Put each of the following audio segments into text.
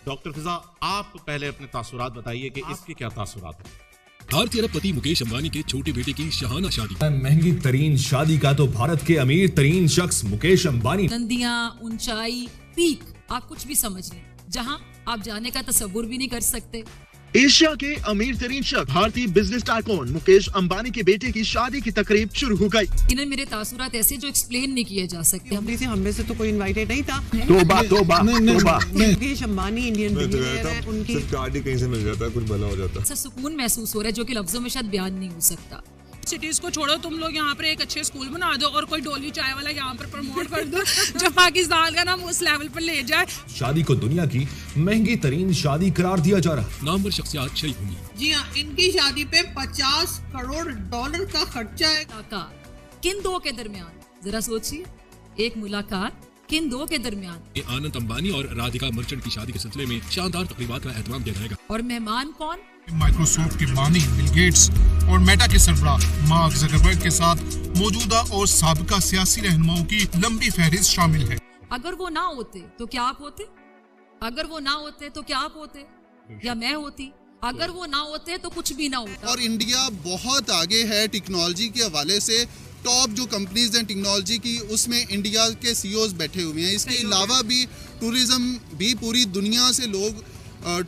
Doctor फिजा, आप पहले अपने तासुरात बताइए कि इसके क्या तासुरात हैं। भारतीय अरबपति मुकेश अंबानी के छोटे बेटे की शाहाना शादी। महंगी तरीन शादी का तो भारत के अमीर तरीन शख्स मुकेश अंबानी। बुलंदियां, ऊंचाई, पीक, आप कुछ भी समझ लें, जहां आप जाने का तसव्वुर भी नहीं कर सकते। एशिया के अमीर तरीन शख्स भारतीय बिजनेस टाइकून मुकेश अंबानी के बेटे की शादी की तकरीब शुरू हो गई। इन्हें मेरे तासुरात ऐसे जो एक्सप्लेन नहीं किए जा सकते। हम में से तो कोई इनवाइटेड नहीं था। तोबा मुकेश अंबानी इंडियन बिलियनेयर है, उनकी गाड़ी कहीं से मिल जाता है, कुछ भला हो जाता है। ऐसा सुकून महसूस हो रहा है जो कि लफ्जों में शायद बयान नहीं हो सकता। सिटीज को छोड़ो, तुम लोग यहाँ पर एक अच्छे स्कूल बना दो और कोई डोली चाय वाला यहाँ पर प्रमोट कर दो जो पाकिस्तान का नाम उस लेवल पर ले जाए। शादी को दुनिया की महंगी तरीन शादी करार दिया जा रहा। नामवर शख्सियत शरीक हुई। जी हाँ, इनकी शादी पे 50 करोड़ डॉलर का खर्चा है। मुलाकात किन दो के दरमियान, जरा सोचिए, एक मुलाकात किन दो के दरमियान। आनंद अंबानी और राधिका मर्चेंट की शादी के सिलसिले में शानदार तकरीबात का एहतमाम किया जाएगा। और मेहमान कौन? माइक्रोसॉफ्ट के बानी बिल गेट्स और मेटा के सरबराह मार्क ज़करबर्ग के साथ मौजूदा और साबिका सियासी रहनुमाओं की लंबी फहरिस्त शामिल है। अगर वो ना होते तो क्या आप होते? अगर वो ना होते तो क्या आप होते या मैं होती? अगर वो ना होते तो कुछ भी ना होता। और इंडिया बहुत आगे है टेक्नोलॉजी के हवाले से। टॉप जो कंपनीज हैं टेक्नोलॉजी की, उसमें इंडिया के सीईओज बैठे हुए हैं। इसके अलावा भी टूरिज्म भी पूरी दुनिया से लोग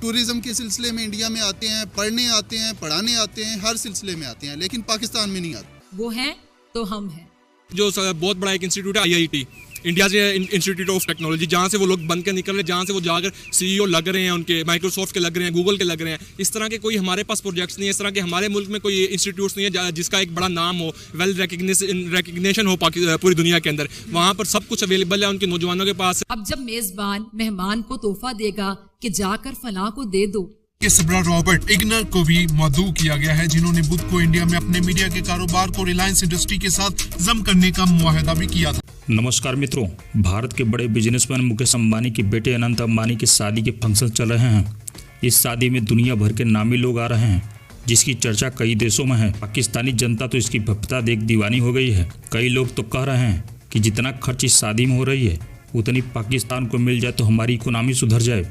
टूरिज्म के सिलसिले में इंडिया में आते हैं, पढ़ने आते हैं, पढ़ाने आते हैं, हर सिलसिले में आते हैं, लेकिन पाकिस्तान में नहीं आते। वो हैं तो हम हैं। जो बहुत बड़ा एक इंस्टीट्यूट है IIT, इंडिया से इंस्टीट्यूट ऑफ टेक्नोलॉजी, जहाँ से वो लोग बन के निकल रहे हैं, जहाँ से वो जाकर CEO लग रहे हैं, उनके माइक्रोसॉफ्ट के लग रहे हैं, गूगल के लग रहे हैं। इस तरह के कोई हमारे पास प्रोजेक्ट्स नहीं है, इस तरह के हमारे मुल्क में कोई इंस्टीट्यूट्स नहीं है जिसका एक बड़ा नाम हो, वेल रिकग्निशन हो पूरी दुनिया के अंदर। वहाँ पर सब कुछ अवेलेबल है उनके नौजवानों के पास। अब जब मेजबान मेहमान को तोहफा देगा कि जाकर फलां को दे दो। के सबरा रॉबर्ट इग्नर को भी मदऊ किया गया है, जिन्होंने बुध को इंडिया में अपने मीडिया के कारोबार को रिलायंस इंडस्ट्री के साथ जम करने का मुआहदा भी किया था। नमस्कार मित्रों, भारत के बड़े बिजनेसमैन मुकेश अंबानी के बेटे अनंत अंबानी की शादी के फंक्शन चल रहे हैं। इस शादी में दुनिया भर के नामी लोग आ रहे हैं, जिसकी चर्चा कई देशों में है। पाकिस्तानी जनता तो इसकी भव्यता देख दीवानी हो गई है। कई लोग तो कह रहे हैं कि जितना खर्च इस शादी में हो रही है, उतनी पाकिस्तान को मिल जाए तो हमारी इकोनॉमी सुधर जाए।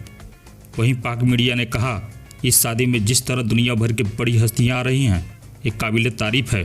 वहीं पाक मीडिया ने कहा, इस शादी में जिस तरह दुनिया भर की बड़ी हस्तियां आ रही हैं, एक काबिल तारीफ है।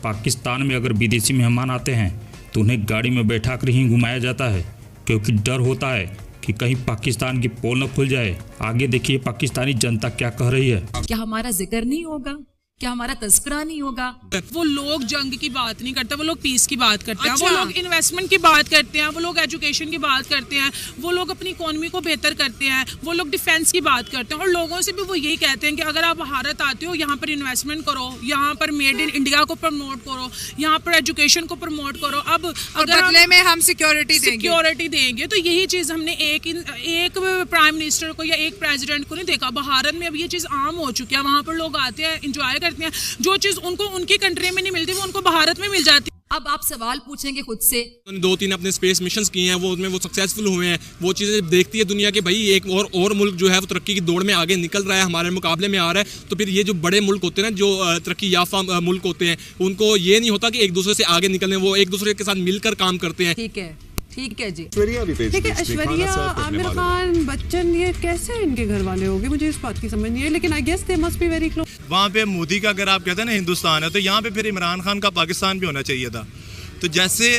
पाकिस्तान में अगर विदेशी मेहमान आते हैं तो उन्हें गाड़ी में बैठा कर ही घुमाया जाता है, क्योंकि डर होता है कि कहीं पाकिस्तान की पोल न खुल जाए। आगे देखिए पाकिस्तानी जनता क्या कह रही है। क्या हमारा जिक्र नहीं होगा? क्या हमारा तस्करा नहीं होगा? वो लोग जंग की बात नहीं करते, वो लोग पीस की बात करते हैं। वो लोग इन्वेस्टमेंट की बात करते हैं, वो लोग एजुकेशन की बात करते हैं, वो लोग अपनी इकोनॉमी को बेहतर करते हैं, वो लोग डिफेंस की बात करते हैं। और लोगों से भी वो यही कहते हैं कि अगर आप भारत आते हो, यहाँ पर इन्वेस्टमेंट करो, यहाँ पर मेड इन इंडिया को प्रमोट करो, यहाँ पर एजुकेशन को प्रमोट करो। अब अगर बदले में हम सिक्योरिटी देंगे तो यही चीज हमने एक प्राइम मिनिस्टर को या एक प्रेसिडेंट को नहीं देखा। भारत में अब ये चीज आम हो चुकी है। वहाँ पर लोग आते हैं, इंजॉय करते हैं। जो चीज उनको उनकी कंट्री में नहीं मिलती, वो उनको भारत में मिल जाती। अब आप सवाल पूछेंगे खुद से। 2-3 अपने स्पेस मिशंस किए हैं, वो उसमें वो सक्सेसफुल हुए हैं। वो चीज़ें देखती है दुनिया के, भाई एक और मुल्क जो है वो तरक्की की दौड़ में आगे निकल रहा है, हमारे मुकाबले में आ रहा है। तो फिर ये जो बड़े मुल्क होते हैं ना, जो तरक्की याफ्ता मुल्क होते हैं, उनको ये नहीं होता कि एक दूसरे से आगे निकलने, वो एक दूसरे के साथ मिलकर काम करते हैं। ठीक है जी। ठीक है, ऐश्वर्या, आमिर खान, बच्चन, ये कैसे इनके घर वाले होंगे, मुझे इस बात की समझ नहीं है, लेकिन I guess they must be very close. वहाँ पे मोदी का अगर आप कहते हैं ना हिंदुस्तान है, तो यहाँ पे फिर इमरान खान का पाकिस्तान भी होना चाहिए था। तो जैसे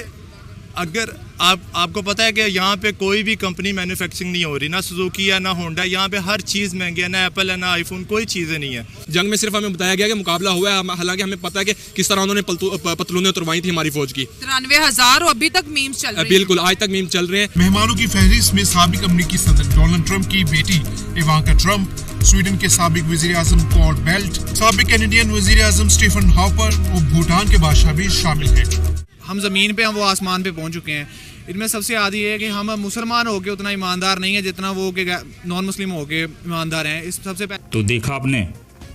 अगर आपको पता है कि यहाँ पे कोई भी कंपनी मैन्युफैक्चरिंग नहीं हो रही, ना सुजुकी है ना होंडा, यहाँ पे हर चीज़ महंगी है, ना एप्पल है ना आईफोन, कोई चीज़ें नहीं है। जंग में सिर्फ हमें बताया गया कि मुकाबला हुआ है, हालांकि हमें पता है कि किस तरह उन्होंने पतलूनें उतरवाई थी हमारी फौज की। 93,000 अभी तक मीम्स चल रहे हैं। बिल्कुल, आज तक मीम चल रहे हैं। मेहमानों की फहरिस्त में साबिक अमरीकी सदर डोनाल्ड ट्रंप की बेटी इवांका ट्रंप, स्वीडन के साबिक वजीर आजम कॉर्ड बेल्ट, साबिक कैनेडियन वजीर आजम स्टीफन हार्पर और भूटान के बादशाह भी शामिल हैं। हम जमीन पे, हम वो आसमान पे पहुंच चुके हैं। इनमें सबसे आधी है कि हम मुसलमान होके उतना ईमानदार नहीं है जितना वो के नॉन मुस्लिम होके ईमानदार हैं। इस सबसे तो देखा आपने,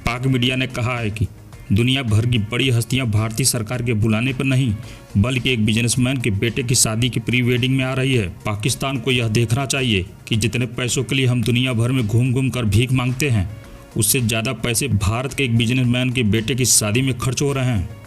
पाक मीडिया ने कहा है कि दुनिया भर की बड़ी हस्तियां भारतीय सरकार के बुलाने पर नहीं, बल्कि एक बिजनेसमैन के बेटे की शादी की प्री वेडिंग में आ रही है। पाकिस्तान को यह देखना चाहिए कि जितने पैसों के लिए हम दुनिया भर में घूम घूम कर भीख मांगते हैं, उससे ज़्यादा पैसे भारत के एक बिजनेसमैन के बेटे की शादी में खर्च हो रहे हैं।